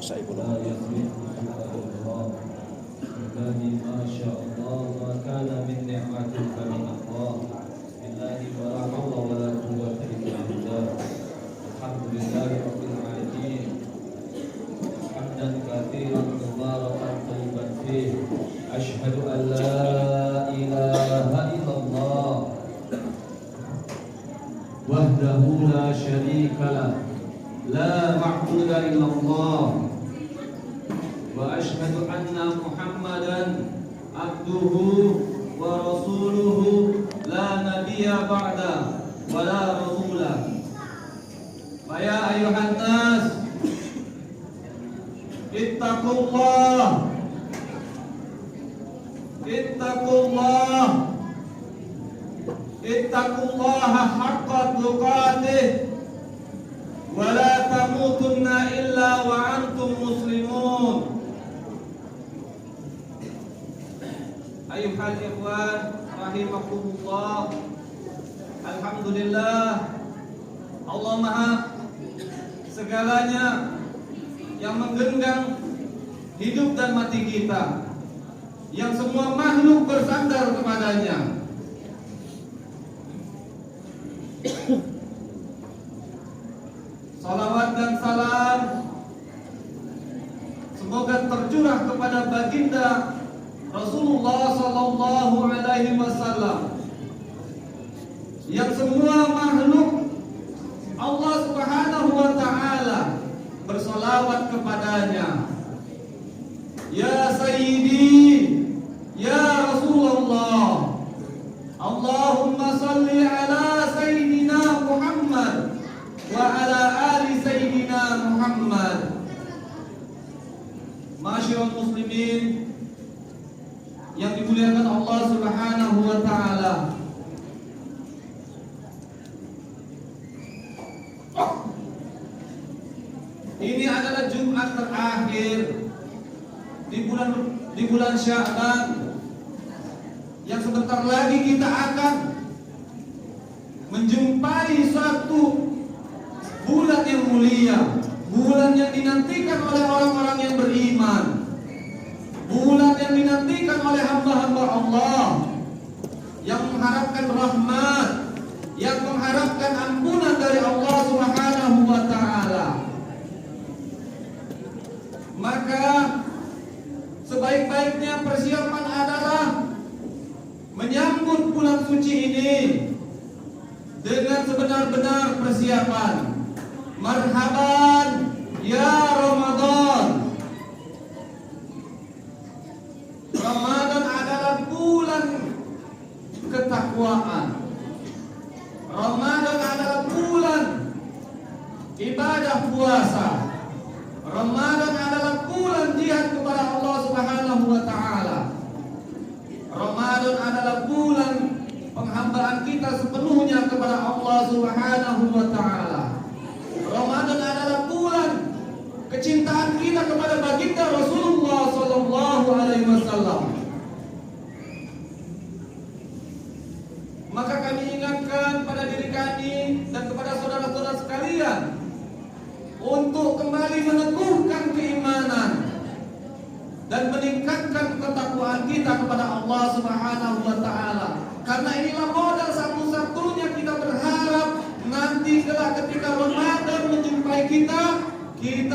Saifullah. لا يصرف إلا الله الذي ما شاء الله ما كان من نعمة فمن الله بالله ولا حول ولا قوة إلا بالله الحمد لله رب العالمين حمدا كثيرا مباركا طيبا فيه أشهد أن لا إله إلا الله وحده لا شريك له لا معبود إلا الله وأشهد أن محمدا عبده ورسوله لا نبي بعده ولا رسول فيا أيها الناس اتقوا الله اتقوا الله اتقوا الله حق تقاته ولا تموتن إلا وأنتم مسلمون أيها الإخوان رحمكم الله Alhamdulillah Allah Maha segalanya yang menggenggam hidup dan mati kita, yang semua makhluk bersandar kepadanya. Salawat dan salam semoga tercurah kepada baginda Rasulullah sallallahu alaihi wasallam yang semua makhluk Allah Subhanahu wa taala bersolawat kepadanya. Ya Sayyidi, ya Rasulullah, Allahumma salli ala Sayyidina Muhammad wa ala ali Sayyidina Muhammad. Masyaallah muslimin yang dimuliakan Allah Subhanahu wa taala. Ini adalah Jumat terakhir di bulan Sya'ban yang sebentar lagi kita akan menjumpai satu bulan yang mulia, bulan yang dinantikan oleh orang-orang yang beriman, bulan yang dinantikan oleh hamba-hamba Allah yang mengharapkan rahmat, yang mengharapkan ampunan dari Allah Subhanahu wa taala. Maka sebaik-baiknya persiapan adalah menyambut bulan suci ini dengan sebenar-benar persiapan. Marhaban ya Ramadan. Ramadan adalah bulan ketakwaan. Ramadan adalah bulan ibadah puasa. Ramadan adalah bulan jihad kepada Allah Subhanahu wa taala. Ramadan adalah bulan penghambaan kita sepenuhnya kepada Allah Subhanahu wa taala. Ramadan adalah bulan kecintaan kita kepada baginda Rasulullah sallallahu alaihi wasallam. Maka kami ingatkan pada diri kami dan kepada saudara-saudara sekalian untuk kembali meneguhkan keimanan dan meningkatkan ketakwaan kita kepada Allah Subhanahu wa taala. Karena inilah modal satu-satunya kita berharap nanti kelak ketika Ramadan menjumpai kita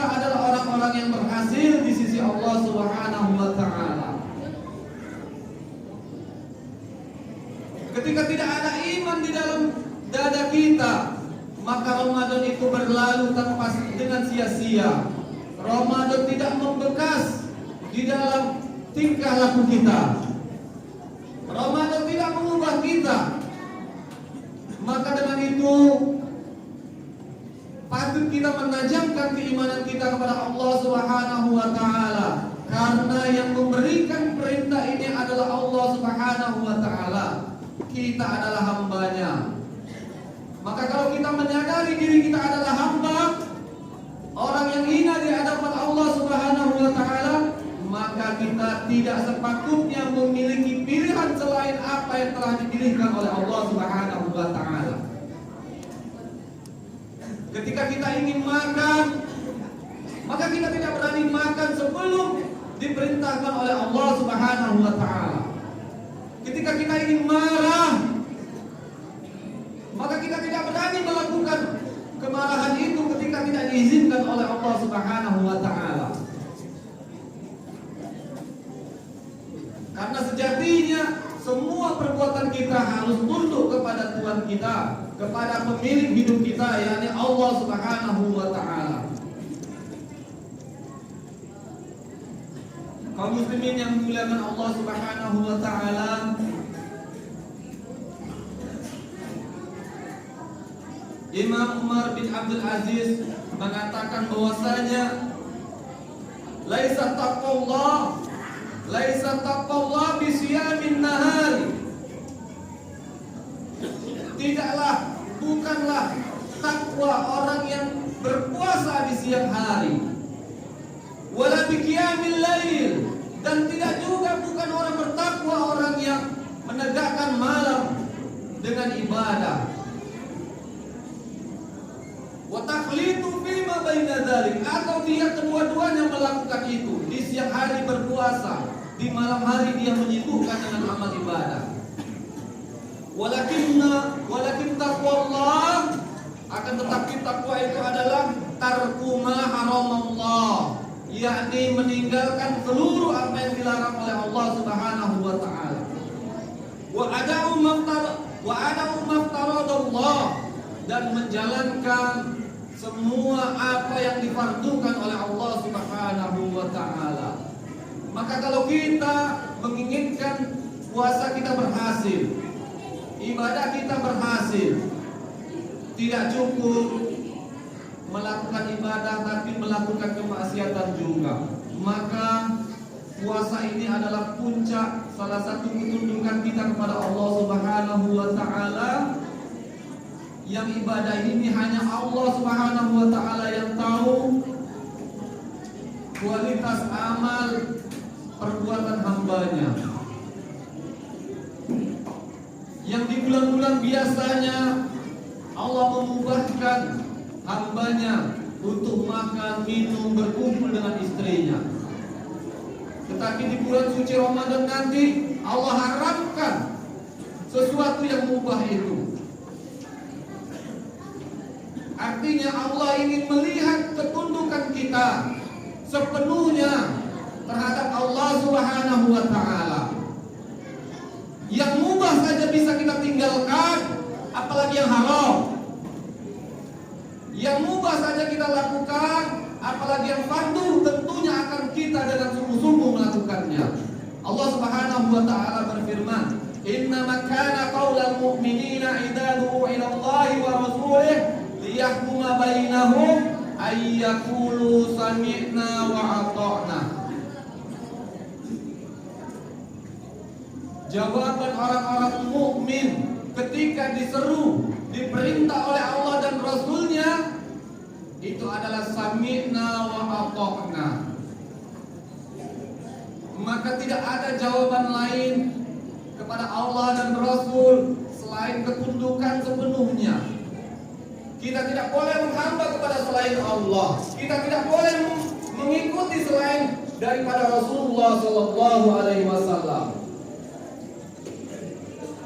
adalah orang-orang yang berhasil di sisi Allah Subhanahu wa taala. Ketika tidak ada iman di dalam dada kita, maka Ramadan itu berlalu tanpa dengan sia-sia. Ramadan tidak membekas di dalam tingkah laku kita. Ramadan tidak mengubah kita. Maka dengan itu patut kita menajamkan keimanan kita kepada Allah Subhanahu wa taala, karena yang memberikan perintah ini adalah Allah Subhanahu wa taala. Kita adalah hambanya. Maka kalau kita menyadari diri kita adalah hamba, orang yang hina di hadapan Allah Subhanahu wa taala, maka kita tidak sepatutnya memiliki pilihan selain apa yang telah dipilihkan oleh Allah Subhanahu wa taala. Ketika kita ingin makan, maka kita tidak berani sebelum diperintahkan oleh Allah Subhanahu wa taala. Ketika kita ingin marah, maka kita tidak berani melakukan kemarahan itu ketika tidak diizinkan oleh Allah Subhanahu wa taala. Karena sejatinya semua perbuatan kita harus tunduk kepada Tuhan kita, kepada pemilik hidup kita, yakni Allah Subhanahu wa taala. Kaum muslimin yang dimuliakan Allah Subhanahu wa taala, Imam Umar bin Abdul Aziz mengatakan bahwasanya laisa taqwallah bi siyamin nahari. Bukanlah takwa orang yang berpuasa di siang hari. Wala bi qiyamil lail, dan bukan orang bertakwa orang yang menegakkan malam dengan ibadah. Wa takhlitu fi ma baina dzalik, atau dia kedua-duanya melakukan itu. Di siang hari berpuasa, di malam hari dia menyibukkan dengan amal ibadah. Walakin taqwallah, akan tetapi takwa itu adalah tarku ma haramallah, yakni meninggalkan seluruh apa yang dilarang oleh Allah Subhanahu wa taala. Wa ada'u maftaradallah, dan menjalankan semua apa yang difardukan oleh Allah Subhanahu wa taala. Maka kalau kita menginginkan puasa kita berhasil, ibadah kita berhasil, tidak cukup melakukan ibadah tapi melakukan kemaksiatan juga. Maka puasa ini adalah puncak, salah satu ketundukan kita kepada Allah Subhanahu wa taala. Yang ibadah ini hanya Allah Subhanahu wa taala yang tahu kualitas amal perbuatan hambanya. Yang di bulan-bulan biasanya Allah memubahkan hambanya untuk makan, minum, berkumpul dengan istrinya. Tetapi di bulan suci Ramadan nanti Allah haramkan sesuatu yang mubah itu. Artinya Allah ingin melihat ketundukan kita sepenuhnya terhadap Allah Subhanahu wa taala. Yang mubah saja bisa kita tinggalkan, apalagi yang haram. Yang mubah saja kita lakukan, apalagi yang fardu, tentunya akan kita dengan sungguh-sungguh melakukannya. Allah Subhanahu wa taala berfirman, "Innama kana qaulal mu'minina idza du'u ila Allahi wa rasulih liyahkuma bainahum ay yaqulu sami'na wa ata'na." Jawaban orang-orang mukmin ketika diseru, diperintah oleh Allah dan Rasulnya, itu adalah sami'na wa ata'na. Maka tidak ada jawaban lain kepada Allah dan Rasul selain ketundukan sepenuhnya. Kita tidak boleh menghamba kepada selain Allah. Kita tidak boleh mengikuti selain daripada Rasulullah Sallallahu Alaihi Wasallam.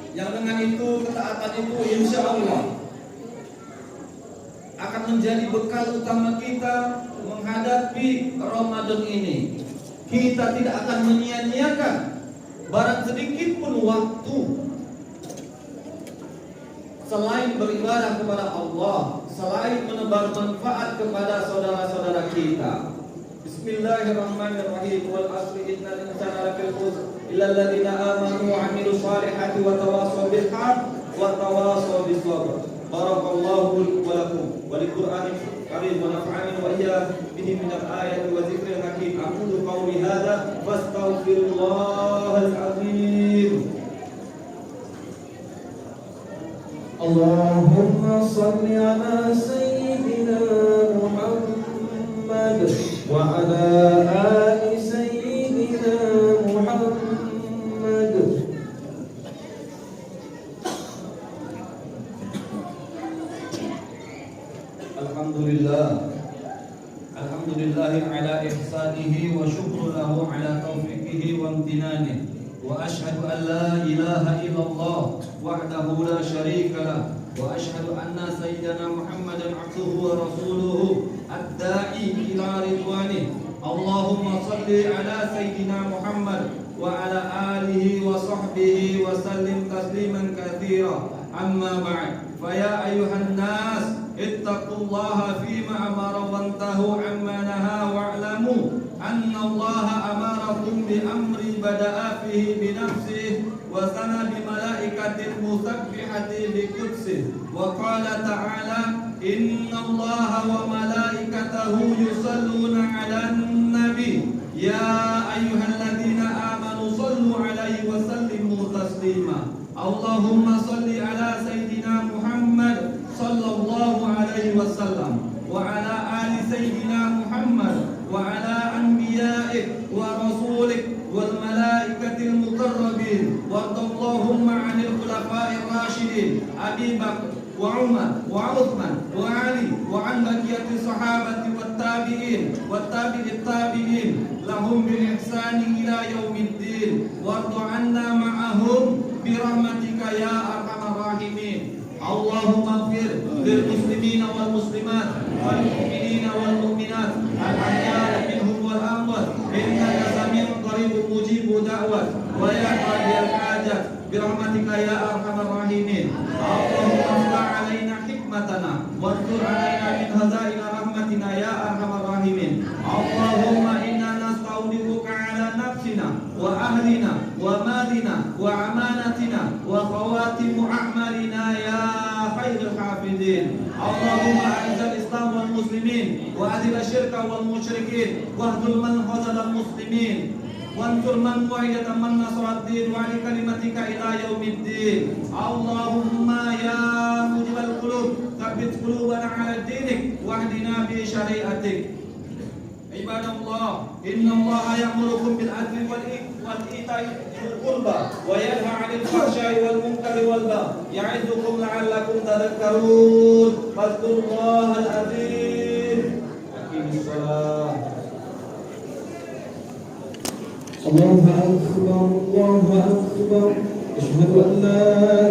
Yang dengan itu, ketaatan itu insya Allah akan menjadi bekal utama kita menghadapi Ramadan ini. Kita tidak akan menyia-nyiakan barang sedikit pun waktu selain beribadah kepada Allah, selain menebar manfaat kepada saudara-saudara kita. Bismillahirrahmanirrahim. Wal asri innal insana lafii khusr illa alladziina aamanu wa 'amilus shalihati wa tawassaw bil haqq wa tawassaw bis sabr. Barakallahu wa lakum wa lil Qur'anil karim wa nafa'ani wa iyyakum bihi minal ayati wa dzikril hakim. Aqulu qawli hadza fastaghfirullahal azim. Allahumma shalli ala sayyidina Muhammad wa ala ali sayyidina Muhammad. Alhamdulillah Alhamdulillahi ala ihsanihi wa syukru lahu ala taufiqihi wa amtinanihi. Wa ashhadu an la ilaha illallah wahdahu la syarika lah. Wa ashhadu anna sayyidana Muhammadan abduhu wa rasuluhu ad-da'i ila ridwanih. Allahumma salli ala sayyidina Muhammad wa ala alihi wa sahbihi wa sallim tasliman katsira. Amma ba'd. Fa ya ayyuhan nas ittaqullaha fima amara wantahu amma naha wa'lamu anna Allaha amarakum bi amri bada'a fihi bi nafsihi wa sana bi malaikatil musabbihati bi qudsihi wa qala ta'ala inna Allaha wa malaikatahu yusalluna 'alan nabi ya ayyuhalladzina amanu sallu 'alaihi wa sallimu taslima. Allahumma salli ala sayyidina Muhammad sallallahu alaihi wasallam wa ala ali sayyidina Muhammad wa ala anbiya'ik wa rasulik wal malaikatil muqarrabin wa Allahumma 'anil khulafa'ir rasyidin Abi Bakr wa Umar wa Uthman wa Ali wa an baqiyati sahabati wat tabi'in wat tabi'it tabi'in lahum bi ihsani ila yaumiddin wa ta'anna ma'ahum bi rahmatika ya arhamar rahimin. Allahumma ighfir lil muslimina wal muslimat wal mu'minina wal mu'minat al ahya'i minhum wal amwat innaka sami'un qaribun mujibud da'wat wa ya qadiyal hajat bi rahmatika ya arhamar rahimin. Allahumma iftah 'alaina hikmatana wanzur 'alaina min hazaina rahmatina ya arhamar rahimin. Allahumma inna nasta'udiruka 'ala nafsina wa ahlina wa malina wa amanatina wa khawatimu a'malina ya khairul hafidin. Allahumma a'izal islam wal muslimin wa adil asyirka wal musyrikin wa hdul man khazal muslimin wansur man wahidatan man nasrat din wa ali kalimatika ila yaumiddin. Allahumma ya mujibal qulub tsabbit qulubana ala dinik wahdina bi syariatik. Ibadallah, inna Allaha ya'murukum bil adli wal ita'i dzil qurba wa yanha 'anil fahsya'i wal munkari wal baghi ya'idukum la'allakum tadhakkarun. Fadhkurullahal 'azim. Aqimis shalah. Allahu akbar, Allahu akbar. Asyhadu an la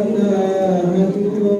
ilaha illallah.